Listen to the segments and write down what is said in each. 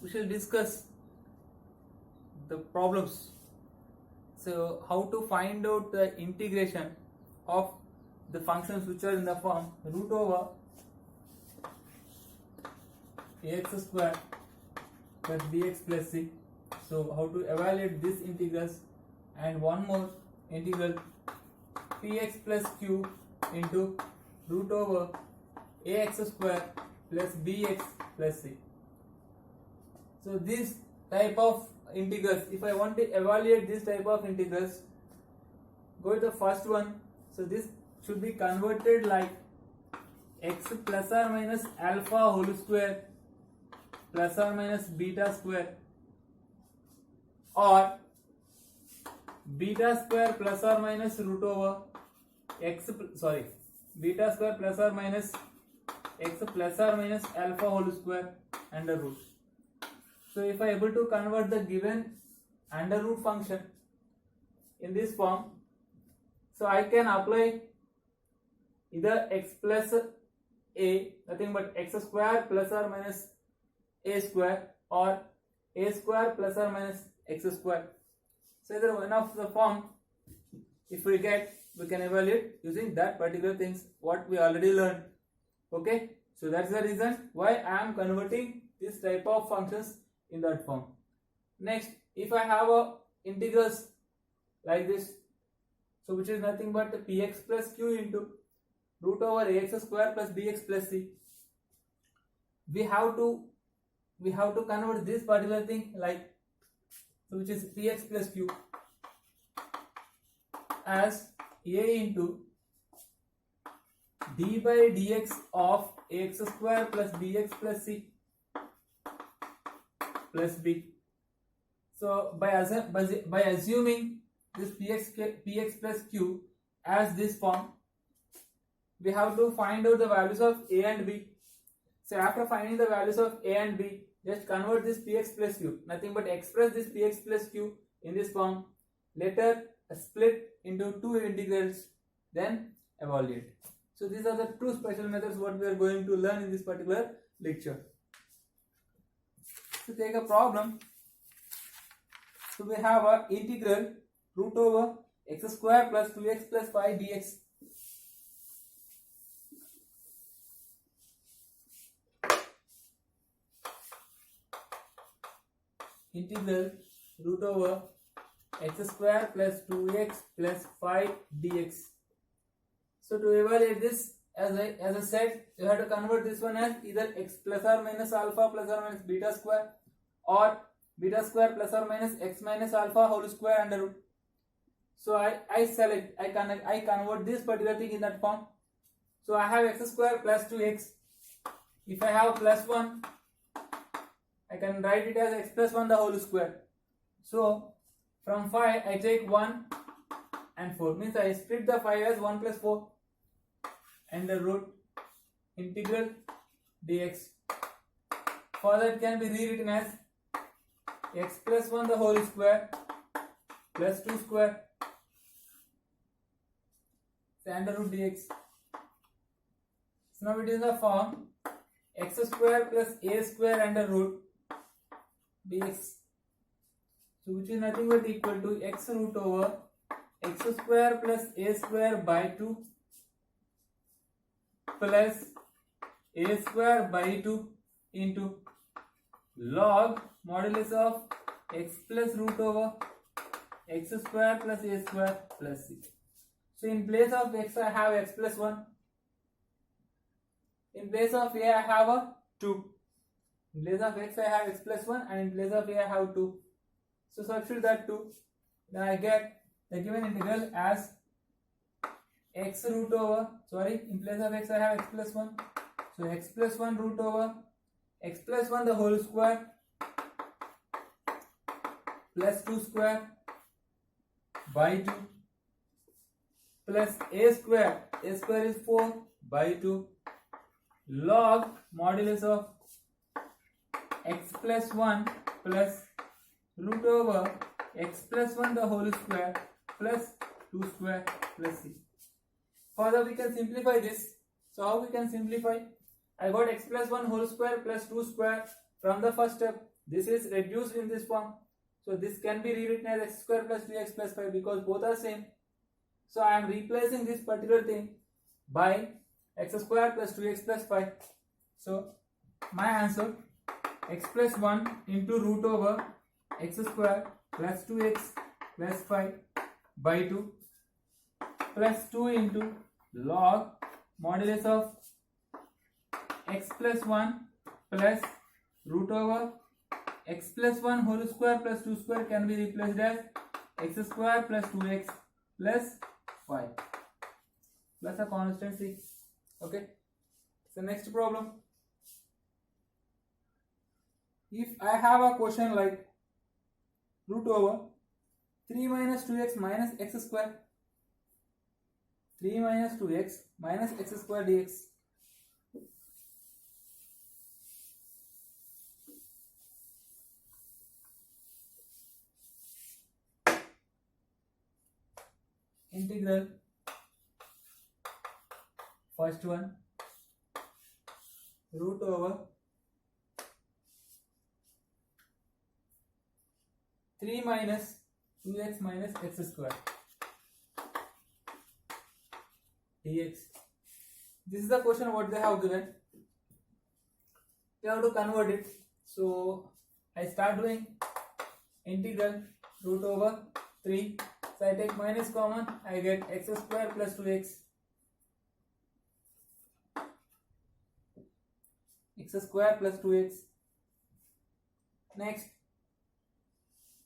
we shall discuss the problems. So how to find out the integration of the functions which are in the form root over ax square plus bx plus c. So how to evaluate this integrals, and one more integral px plus q into root over ax square plus bx plus c. So this type of integrals, if I want to evaluate this type of integrals, go to the first one. So this should be converted like x plus or minus alpha whole square plus or minus beta square, or beta square plus or minus root over beta square plus or minus x plus or minus alpha whole square under root. So if I am able to convert the given under root function in this form, so I can apply either x plus a, nothing but x square plus or minus a square, or a square plus or minus x square. So either one of the form, if we get, we can evaluate using that particular things what we already learned. Okay, so that's the reason why I am converting this type of functions in that form. Next, if I have a integrals like this, so which is nothing but px plus q into root over ax square plus bx plus c, we have to convert this particular thing like, so which is px plus q as a into d by dx of ax square plus bx plus c plus b. So by assuming this px plus q as this form, we have to find out the values of a and b. So after finding the values of a and b, just convert this px plus q, nothing but express this px plus q in this form, later split into two integrals, then evaluate. So these are the two special methods what we are going to learn in this particular lecture. To take a problem, so we have a integral root over x square plus 2x plus 5 dx. Integral root over x square plus 2x plus 5 dx. So to evaluate this, as I said, you have to convert this one as either x plus or minus alpha plus or minus beta square, or beta square plus or minus x minus alpha whole square under root. So I convert this particular thing in that form. So I have x square plus 2x. If I have plus 1, I can write it as x plus 1 the whole square. So from 5 I take 1 and 4, means I split the 5 as 1 plus 4 and the root integral dx. Further it can be rewritten as x plus 1 the whole square plus 2 square under root dx. So now it is the form x square plus a square under root dx. So which is nothing but equal to x root over x square plus a square by 2 plus a square by 2 into log modulus of x plus root over x square plus a square plus c. So in place of x I have x plus 1. In place of a I have a 2. In place of x I have x plus 1, and in place of a I have 2. So substitute that 2. Then I get the given integral as x root over, in place of x I have x plus 1. So x plus 1 root over x plus 1 the whole square plus 2 square by 2 plus a square is 4 by 2 log modulus of x plus 1 plus root over x plus 1 the whole square plus 2 square plus c. Further we can simplify this. So how we can simplify? I got x plus 1 whole square plus 2 square from the first step. This is reduced in this form. So this can be rewritten as x square plus 2x plus 5 because both are same. So I am replacing this particular thing by x square plus 2x plus 5. So my answer, x plus 1 into root over x square plus 2x plus 5 by 2 plus 2 into log modulus of x plus 1 plus root over x plus 1 whole square plus 2 square can be replaced as x square plus 2x plus 5 plus a constant c. Okay, so next problem. If I have a question like root over 3 minus 2x minus x square, 3 minus 2x minus x square dx, integral first one root over 3 minus 2x minus x square dx. This is the question what they have given. We have to convert it. So I start doing integral root over 3. So I take minus common, I get x square plus 2x, x square plus 2x. Next,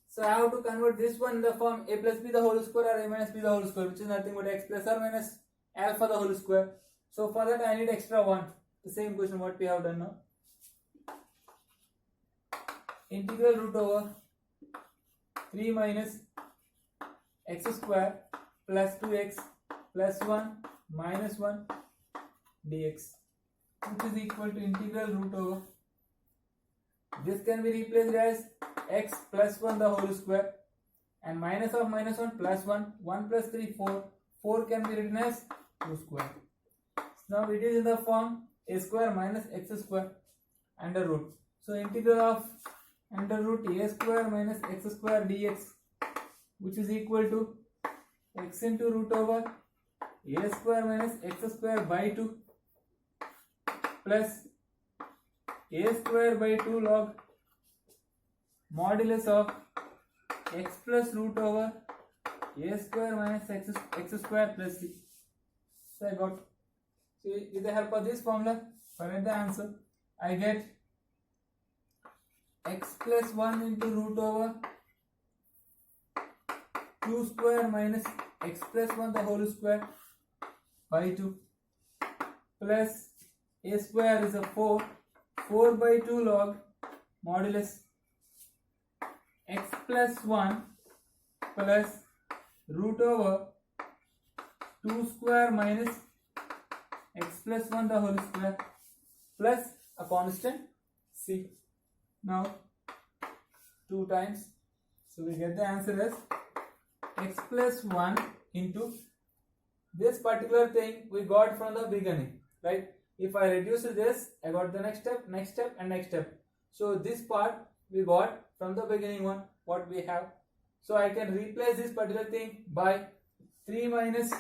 so I have to convert this one in the form a plus b the whole square or a minus b the whole square, which is nothing but x plus or minus alpha the whole square. So for that I need extra one. The same question what we have done now. Integral root over 3 minus x square plus 2x plus 1 minus 1 dx, which is equal to integral root over, this can be replaced as x plus 1 the whole square and minus of minus 1 plus 1, 1 plus 3 4, 4 can be written as 2 square. Now it is in the form a square minus x square under root. So integral of under root a square minus x square dx, which is equal to x into root over a square minus x square by 2 plus a square by 2 log modulus of x plus root over a square minus x square plus c. So I got, so with the help of this formula, find the answer. I get x plus 1 into root over 2 square minus x plus 1 the whole square by 2 plus a square is a 4 by 2 log modulus x plus 1 plus root over 2 square minus x plus 1 the whole square plus a constant c. Now 2 times, so we get the answer as x plus 1 into this particular thing we got from the beginning, right? If I reduce this, I got the next step and next step. So this part we got from the beginning one what we have. So I can replace this particular thing by 3 minus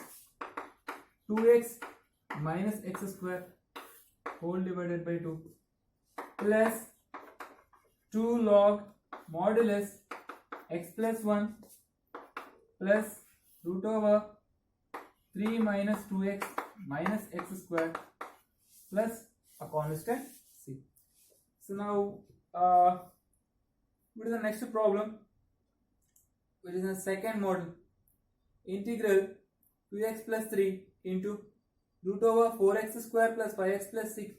2x minus x square whole divided by 2 plus 2 log modulus x plus 1 plus root over 3 minus 2x minus x square plus a constant c. So now what is the next problem, which is the second model. Integral 2x plus 3 into root over 4x square plus 5x plus 6,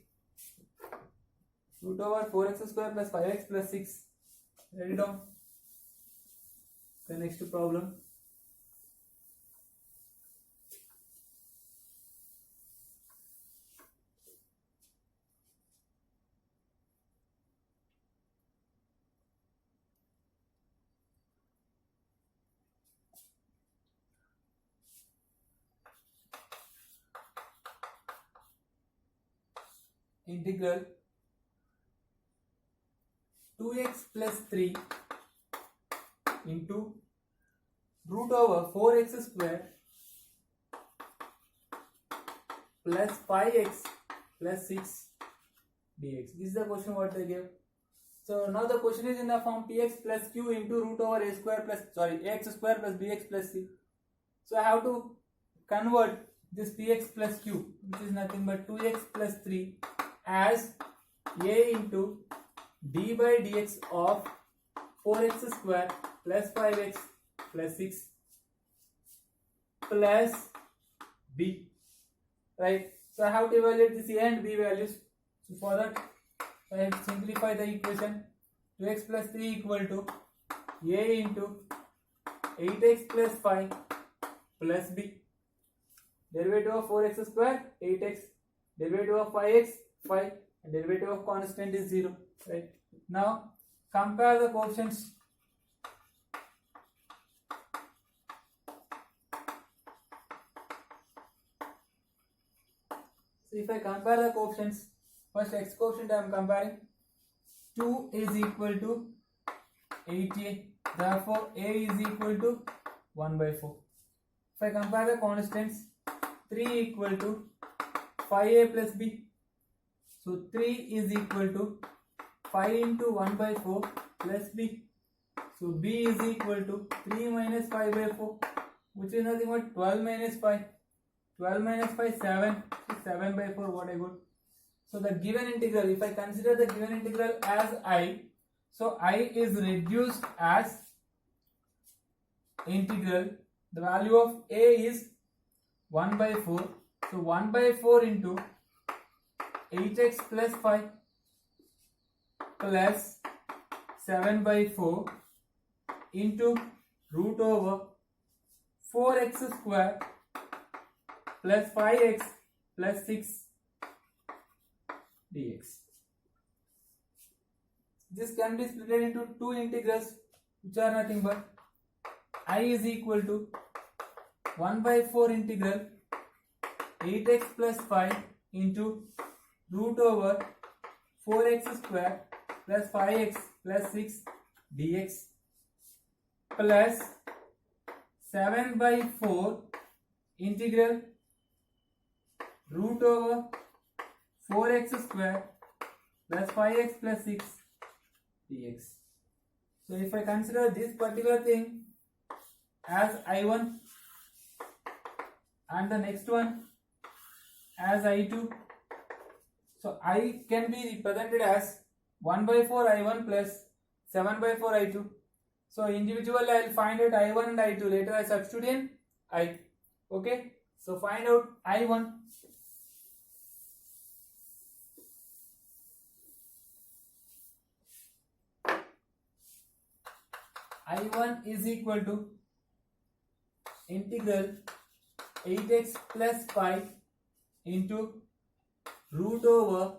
root over 4x square plus 5x plus 6. Write it down. The next problem. Integral 2x plus 3 into root over 4x square plus 5x plus 6 dx. This is the question what they gave. So now the question is in the form px plus q into root over a square plus ax square plus bx plus c. So I have to convert this px plus q, which is nothing but 2x plus 3 as a into d by dx of 4x square plus 5x plus 6 plus b, right? So I have to evaluate this a and b values. So for that I have to simplify the equation. 2x plus 3 equal to a into 8x plus 5 plus b. Derivative of 4x square 8x, derivative of 5x 5, and derivative of constant is 0, right? Now compare the coefficients. So if I compare the coefficients, first x coefficient I am comparing. 2 is equal to 8a, therefore a is equal to 1 by 4. If I compare the constants, 3 equal to 5a plus b, so 3 is equal to 5 into 1 by 4 plus b, so b is equal to 3 minus 5 by 4, which is nothing but 12 minus 5. 12 minus 5 7, 7 by 4 what I got. So the given integral, if I consider the given integral as I, so I is reduced as integral, the value of a is 1 by 4, so 1 by 4 into 8x plus 5 plus 7 by 4 into root over 4x square plus 5x plus 6 dx. This can be split into two integrals which are nothing but I is equal to 1 by 4 integral 8x plus 5 into root over 4x square plus 5x plus 6 dx plus 7 by 4 integral root over 4x square plus 5x plus 6 dx. So if I consider this particular thing as I1 and the next one as I2, so I can be represented as 1 by 4 I1 plus 7 by 4 I2. So individually I will find out I1 and I2. Later I substitute in I. Okay. So find out I1. I1 is equal to integral 8x plus 5 into root over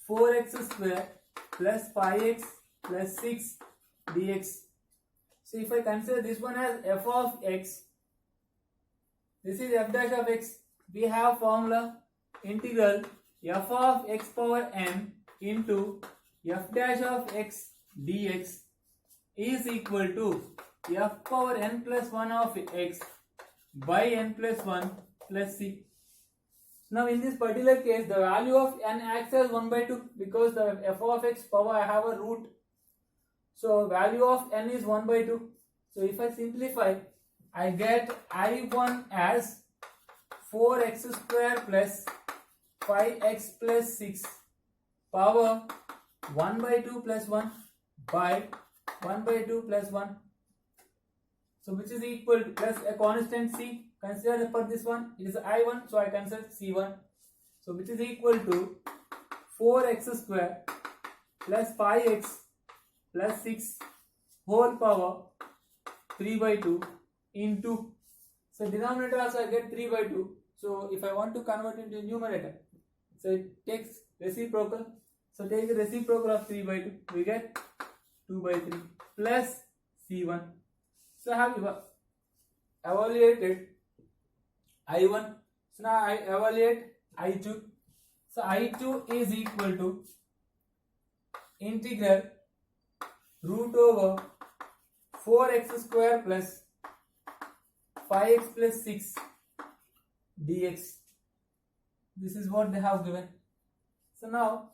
4x square plus 5x plus 6 dx. So if I consider this one as f of x, this is f dash of x, we have formula integral f of x power n into f dash of x dx is equal to f power n plus 1 of x by n plus 1 plus c. Now in this particular case, the value of n acts as 1 by 2 because the f of x power I have a root. So value of n is 1 by 2. So if I simplify, I get I1 as 4x square plus 5x plus 6 power 1 by 2 plus 1 by 1 by 2 plus 1. So which is equal to plus a constant c. Consider for this one, it is I1, so I consider c1. So which is equal to 4x square plus 5x plus 6 whole power 3 by 2 into, so denominator also I get 3 by 2. So if I want to convert into numerator, so it takes reciprocal. So take the reciprocal of 3 by 2, we get 2 by 3 plus c1. So I have evaluated I1. So now I evaluate I2. So I2 is equal to integral root over 4x square plus 5x plus 6 dx. This is what they have given. So now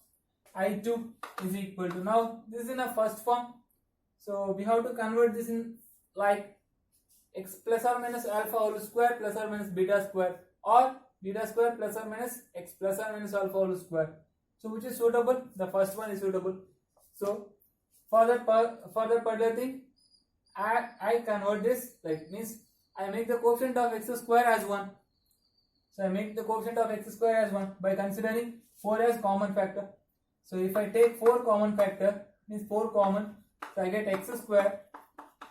I2 is equal to, now this is in a first form, so we have to convert this in like x plus or minus alpha whole square plus or minus beta square, or beta square plus or minus x plus or minus alpha whole square. So which is suitable? The first one is suitable. So for that particular thing, I convert this, like means I make the coefficient of x square as 1. So I make the coefficient of x square as 1 by considering 4 as common factor. So if I take 4 common factor, means 4 common, so I get x square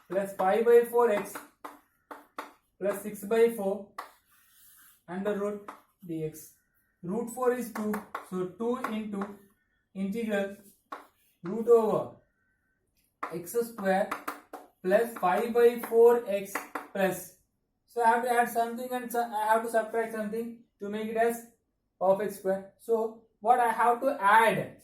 plus 5 by 4x plus 6 by 4 under root dx. Root 4 is 2, so 2 into integral root over x square plus 5 by 4x plus, so I have to add something and I have to subtract something to make it as perfect square. So what I have to add?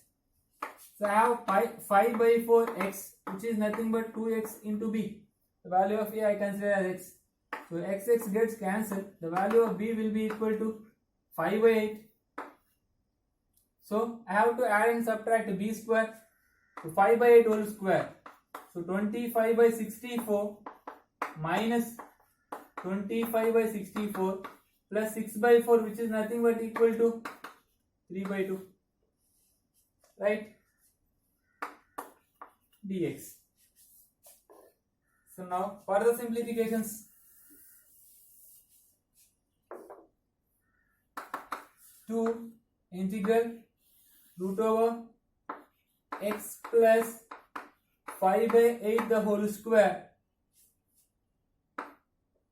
So I have 5 by 4x, which is nothing but 2x into b. The value of a I consider as x. So x gets cancelled. The value of b will be equal to 5 by 8. So I have to add and subtract b square. So 5 by 8 whole square. So 25 by 64 minus 25 by 64 plus 6 by 4, which is nothing but equal to 3 by 2, right, dx. So now further simplifications. 2 integral root over x plus 5 by 8 the whole square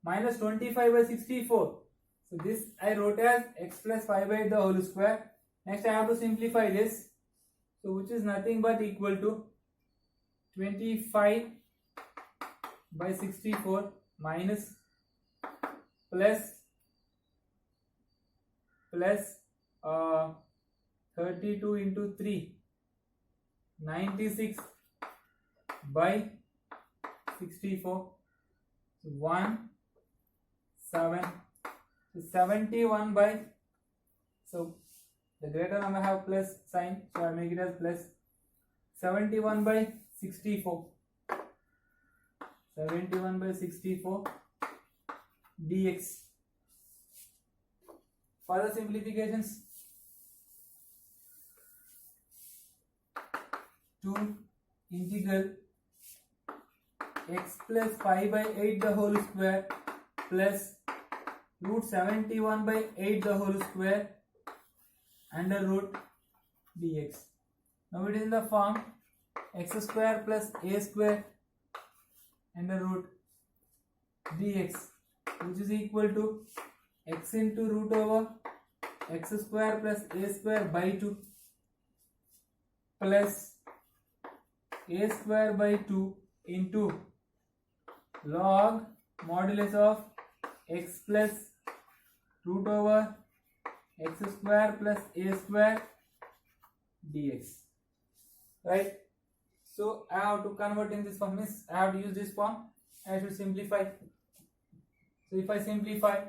minus 25 by 64. So this I wrote as x plus 5 by 8 the whole square. Next I have to simplify this. So which is nothing but equal to 25 by 64 minus plus 32 into 3, 96 by 64, so 1 7, so 71 by, so the greater number have plus sign, so I make it as plus 71 by 64, 71 by 64 dx. Further simplifications. 2 integral x plus 5 by 8 the whole square plus root 71 by 8 the whole square under root dx. Now it is in the form x square plus a square under root dx, which is equal to x into root over x square plus a square by 2 plus a square by 2 into log modulus of x plus root over x square plus a square dx, right? So I have to convert in this form, means I have to use this form. I should simplify. So if I simplify,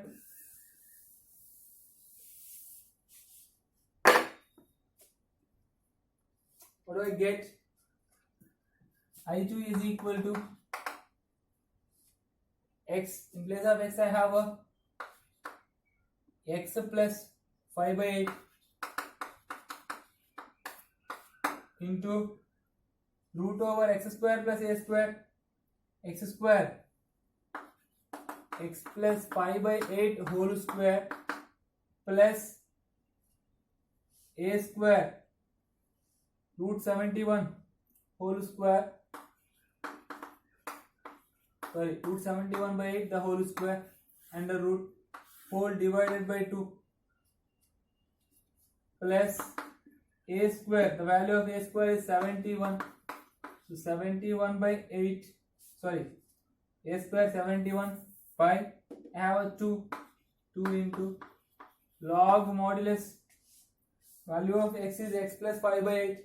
what do I get? I2 is equal to x, in place of x I have a x plus 5 by 8 into root over x square plus a square, x square, x plus 5 by 8 whole square plus a square root 71 whole square, sorry, root 71 by 8 the whole square under root whole divided by 2 plus a square, the value of a square is 71, so 71 by 8, sorry, a square 71 by, I have a 2 into log modulus, value of x is x plus 5 by 8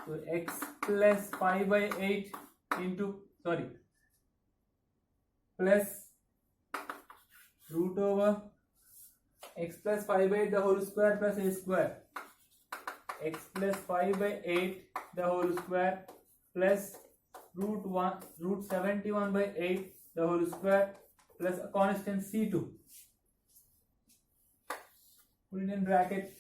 So x plus 5 by 8 into, sorry, plus root over x plus 5 by 8 the whole square plus a square, x plus 5 by 8 the whole square plus root 71 by 8 the whole square plus a constant c2. Put it in bracket.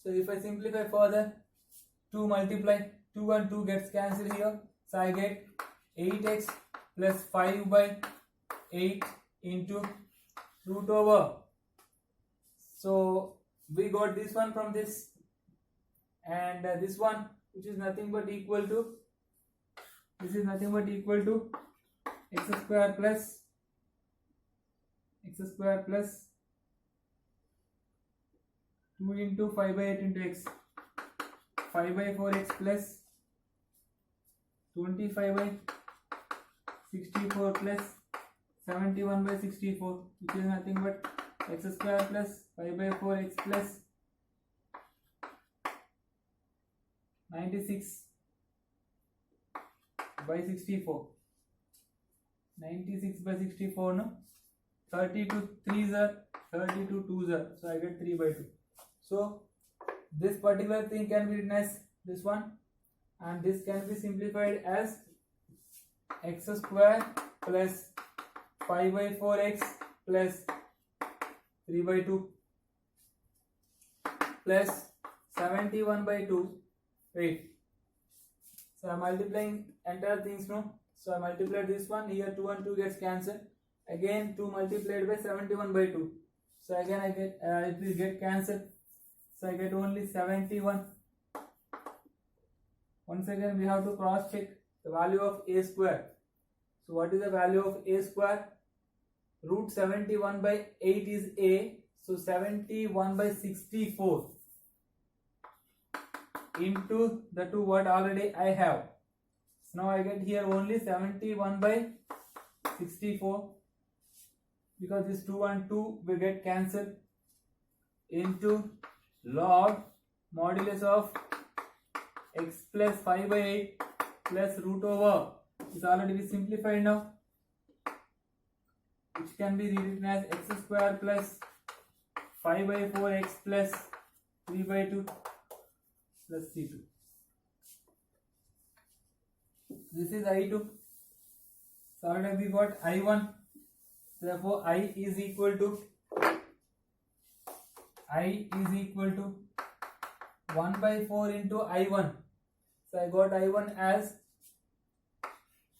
So if I simplify further, 2 multiply 2 and 2 gets cancelled here, so I get 8x plus 5 by 8 into root over. So we got this one from this, and this one, which is nothing but equal to, this is nothing but equal to x square plus 2 into 5 by 8 into x, 5 by 4x plus 25 by 64 plus 71 by 64, which is nothing but x square plus 5 by 4x plus 96 by 64. 96 by 64, no? 32 3s are 32 2s are, so I get 3 by 2. So this particular thing can be written as this one, and this can be simplified as x square plus 5 by 4x plus 3 by 2 plus 71 by 2. Wait, so I am multiplying entire things, no? So I multiplied this one, here 2 and 2 gets cancelled, again 2 multiplied by 71 by 2, so again I get it will get cancelled, so I get only 71. Once again we have to cross check the value of a square. So what is the value of a square? Root 71 by 8 is a, so 71 by 64 into the 2 what already I have. So now I get here only 71 by 64, because this 2 and 2 will get cancelled, into log modulus of x plus 5 by 8 plus root over, is already be simplified now, which can be rewritten as x square plus 5 by 4x plus 3 by 2 plus c2. This is I2. So already we got I1. Therefore I is equal to 1 by 4 into I1. So I got I1 as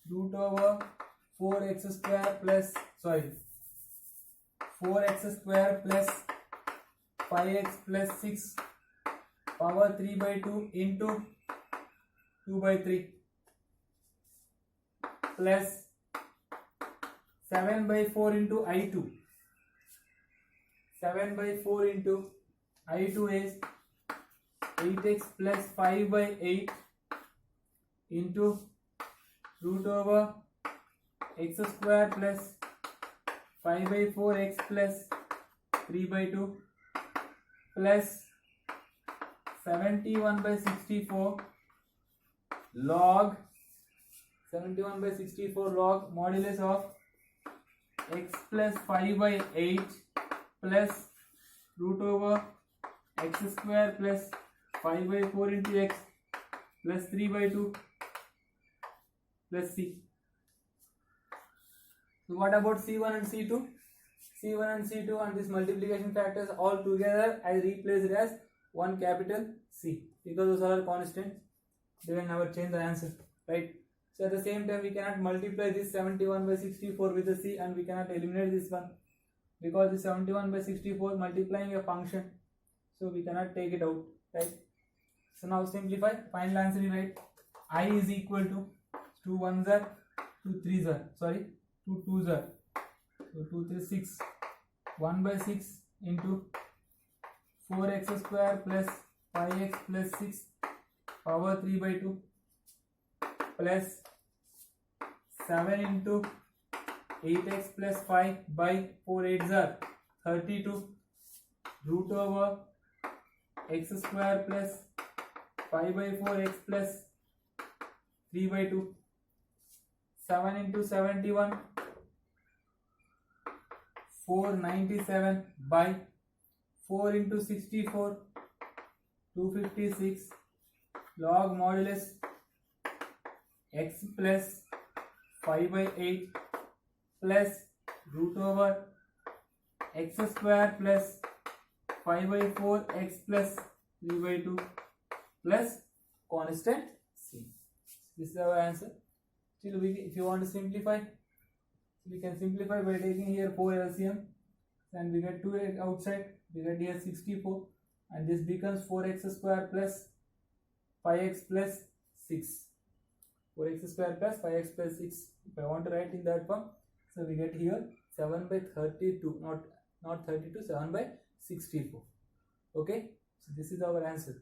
root over 4x square plus 4x square plus 5x plus 6 power 3 by 2 into 2 by 3 plus 7 by 4 into I2. 7 by 4 into I2 is 8x plus 5 by 8 into root over x square plus 5 by 4x plus 3 by 2 plus 71 by 64 log 71 by 64 log modulus of x plus 5 by 8 plus root over x square plus 5 by 4 into x plus 3 by 2 plus c. So what about c1 and c2? c1 and c2 and this multiplication factors all together I replace it as one capital C, because those are constants, they will never change the answer, right? So at the same time we cannot multiply this 71 by 64 with the c, and we cannot eliminate this one, because this 71 by 64 multiplying a function, so we cannot take it out, right? So now simplify, final answer is right. I is equal to 2 1s are 2 3s are, 2 2s are, so 2 3 6, 1 by 6 into 4x square plus 5x plus 6 power 3 by 2 plus 7 into 8x plus 5 by 4 8s are 32 root over x square plus 5 by 4 x plus 3 by 2. 7 into 71, 497 by 4 into 64, 256. Log modulus x plus 5 by 8 plus root over x square plus 5 by 4 x plus 3 by 2 plus constant c. This is our answer. Still, if you want to simplify, we can simplify by taking here 4 LCM, and we get 2 outside, we get here 64, and this becomes 4x square plus 5x plus 6. 4x square plus 5x plus 6. If I want to write in that form, so we get here 7 by 32, not 32, 7 by 64. Okay, so this is our answer.